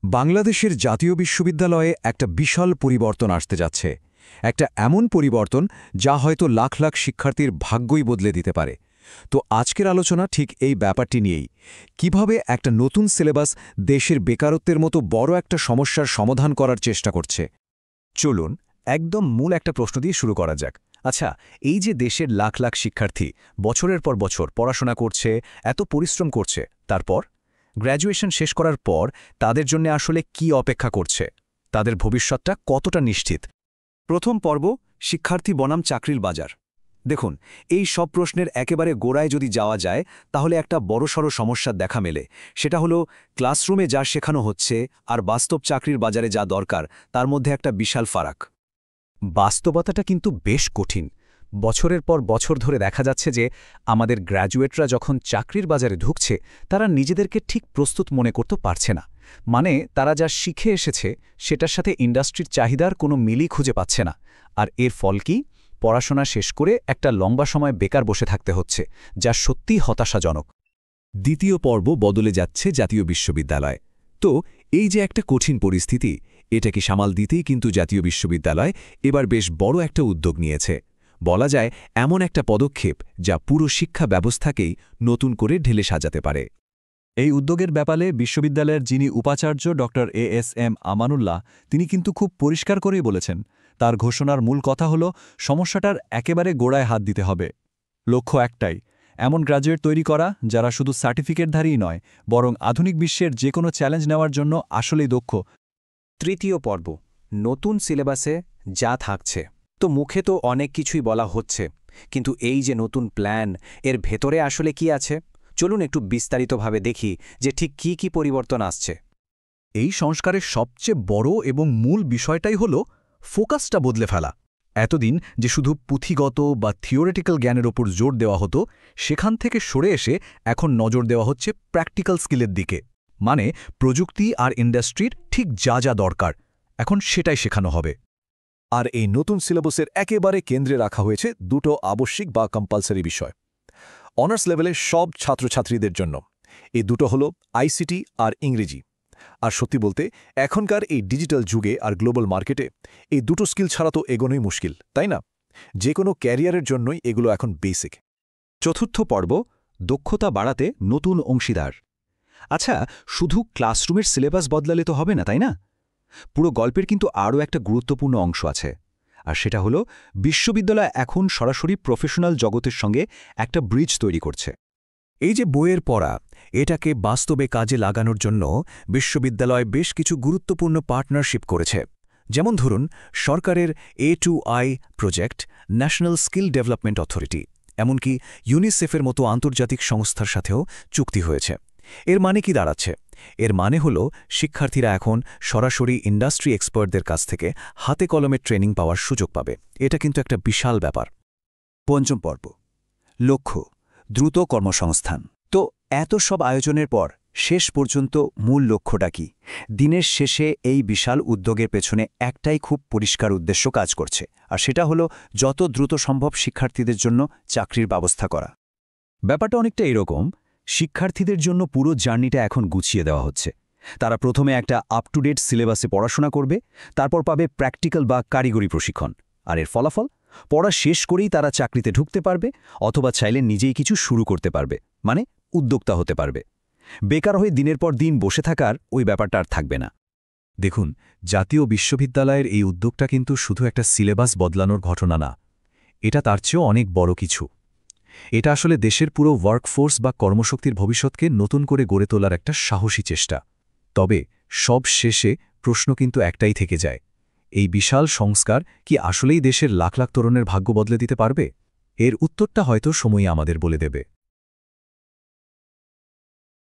বাংলাদেশের জাতীয় বিশ্ববিদ্যালয়ে একটা বিশাল পরিবর্তন আসতে যাচ্ছে। একটা এমন পরিবর্তন যা হয়তো লাখ লাখ শিক্ষার্থীর ভাগ্যই বদলে দিতে পারে। তো আজকের আলোচনা ঠিক এই ব্যাপারটি নিয়েই, কিভাবে একটা নতুন সিলেবাস দেশের বেকারত্বের মতো বড় একটা সমস্যার সমাধান করার চেষ্টা করছে। চলুন একদম মূল একটা প্রশ্ন দিয়ে শুরু করা যাক। আচ্ছা, এই যে দেশের লাখ লাখ শিক্ষার্থী বছরের পর বছর পড়াশোনা করছে, এত পরিশ্রম করছে, তারপর গ্র্যাজুয়েশন শেষ করার পর তাদের জন্য আসলে কি অপেক্ষা করছে? তাদের ভবিষ্যৎটা কতটা নিশ্চিত? প্রথম পর্ব, শিক্ষার্থী বনাম চাকরির বাজার। দেখুন, এই সব প্রশ্নের একেবারে গোড়ায় যদি যাওয়া যায় তাহলে একটা বড়সড় সমস্যা দেখা মেলে। সেটা হলো ক্লাসরুমে যা শেখানো হচ্ছে আর বাস্তব চাকরির বাজারে যা দরকার তার মধ্যে একটা বিশাল ফারাক। বাস্তবতাটা কিন্তু বেশ কঠিন। বছরের পর বছর ধরে দেখা যাচ্ছে যে আমাদের গ্র্যাজুয়েটরা যখন চাকরির বাজারে ঢুকছে তারা নিজেদেরকে ঠিক প্রস্তুত মনে করতে পারছে না। মানে তারা যা শিখে এসেছে সেটার সাথে ইন্ডাস্ট্রির চাহিদার কোনো মিলই খুঁজে পাচ্ছে না। আর এর ফল কি? পড়াশোনা শেষ করে একটা লম্বা সময় বেকার বসে থাকতে হচ্ছে, যা সত্যিই হতাশাজনক। দ্বিতীয় পর্ব, বদলে যাচ্ছে জাতীয় বিশ্ববিদ্যালয়। তো এই যে একটা কঠিন পরিস্থিতি, এটাকে সামাল দিতেই কিন্তু জাতীয় বিশ্ববিদ্যালয় এবার বেশ বড় একটা উদ্যোগ নিয়েছে। বলা যায় এমন একটা পদক্ষেপ যা পুরো শিক্ষা ব্যবস্থাকেই নতুন করে ঢেলে সাজাতে পারে। এই উদ্যোগের ব্যাপারে বিশ্ববিদ্যালয়ের যিনি উপাচার্য ডক্টর এএসএম আমানুল্লাহ, তিনি কিন্তু খুব পরিষ্কার করেই বলেছেন, তার ঘোষণার মূল কথা হল সমস্যাটার একেবারে গোড়ায় হাত দিতে হবে। লক্ষ্য একটাই, এমন গ্র্যাজুয়েট তৈরি করা যারা শুধু সার্টিফিকেটধারীই নয়, বরং আধুনিক বিশ্বের যে কোনো চ্যালেঞ্জ নেওয়ার জন্য আসলেই দক্ষ। তৃতীয় পর্ব, নতুন সিলেবাসে যা থাকছে। তো মুখে তো অনেক কিছুই বলা হচ্ছে, কিন্তু এই যে নতুন প্ল্যান, এর ভেতরে আসলে কি আছে? চলুন একটু বিস্তারিতভাবে দেখি যে ঠিক কি কি পরিবর্তন আসছে। এই সংস্কারের সবচেয়ে বড় এবং মূল বিষয়টাই হল ফোকাসটা বদলে ফেলা। এতদিন যে শুধু পুঁথিগত বা থিওরিটিক্যাল জ্ঞানের ওপর জোর দেওয়া হতো, সেখান থেকে সরে এসে এখন নজর দেওয়া হচ্ছে প্র্যাকটিক্যাল স্কিলের দিকে। মানে প্রযুক্তি আর ইন্ডাস্ট্রির ঠিক যা যা দরকার, এখন সেটাই শেখানো হবে। আর এই নতুন সিলেবাসের একেবারে কেন্দ্রে রাখা হয়েছে দুটো আবশ্যিক বা কম্পালসারি বিষয় অনার্স লেভেলে সব ছাত্রছাত্রীদের জন্য। এই দুটো হলো আইসিটি আর ইংরেজি। আর সত্যি বলতে এখনকার এই ডিজিটাল যুগে আর গ্লোবাল মার্কেটে এই দুটো স্কিল ছাড়া তো এগোনোই মুশকিল, তাই না? যে কোনো ক্যারিয়ারের জন্যই এগুলো এখন বেসিক। চতুর্থ পর্ব, দক্ষতা বাড়াতে নতুন অংশীদার। আচ্ছা, শুধু ক্লাসরুমের সিলেবাস বদলালে তো হবে না, তাই না? পুরো গল্পের কিন্তু আরও একটা গুরুত্বপূর্ণ অংশ আছে, আর সেটা হলো বিশ্ববিদ্যালয় এখন সরাসরি প্রফেশনাল জগতের সঙ্গে একটা ব্রিজ তৈরি করছে। এই যে বইয়ের পড়া, এটাকে বাস্তবে কাজে লাগানোর জন্য বিশ্ববিদ্যালয় বেশ কিছু গুরুত্বপূর্ণ পার্টনারশিপ করেছে। যেমন ধরুন, সরকারের A2I project, national skill development authority, এমনকি ইউনিসেফের মতো আন্তর্জাতিক সংস্থার সাথেও চুক্তি হয়েছে। এর মানে কি দাঁড়াচ্ছে? এর মানে হল শিক্ষার্থীরা এখন সরাসরি ইন্ডাস্ট্রি এক্সপার্টদের কাছ থেকে হাতে কলমে ট্রেনিং পাওয়ার সুযোগ পাবে। এটা কিন্তু একটা বিশাল ব্যাপার। পঞ্চম পর্ব, লক্ষ্য দ্রুত কর্মসংস্থান। তো এত সব আয়োজনের পর শেষ পর্যন্ত মূল লক্ষ্যটা কি? দিনের শেষে এই বিশাল উদ্যোগের পেছনে একটাই খুব পরিষ্কার উদ্দেশ্য কাজ করছে, আর সেটা হলো যত দ্রুত সম্ভব শিক্ষার্থীদের জন্য চাকরির ব্যবস্থা করা। ব্যাপারটা অনেকটা এরকম, শিক্ষার্থীদের জন্য পুরো জার্নিটা এখন গুছিয়ে দেওয়া হচ্ছে। তারা প্রথমে একটা আপ টু ডেট সিলেবাসে পড়াশোনা করবে, তারপর পাবে প্র্যাকটিক্যাল বা কারিগরি প্রশিক্ষণ। আর এর ফলাফল, পড়া শেষ করেই তারা চাকরিতে ঢুকতে পারবে, অথবা চাইলে নিজেই কিছু শুরু করতে পারবে, মানে উদ্যোক্তা হতে পারবে। বেকার হয়ে দিনের পর দিন বসে থাকার ওই ব্যাপারটা আর থাকবে না। দেখুন, জাতীয় বিশ্ববিদ্যালয়ের এই উদ্যোগটা কিন্তু শুধু একটা সিলেবাস বদলানোর ঘটনা না, এটা তার চেয়েও অনেক বড় কিছু। এটা আসলে দেশের পুরো ওয়ার্কফোর্স বা কর্মশক্তির ভবিষ্যৎকে নতুন করে গড়ে তোলার একটা সাহসী চেষ্টা। তবে সব শেষে প্রশ্ন কিন্তু একটাই থেকে যায়, এই বিশাল সংস্কার কি আসলেই দেশের লাখ লাখ তরুণের ভাগ্য বদলে দিতে পারবে? এর উত্তরটা হয়তো সময়ই আমাদের বলে দেবে।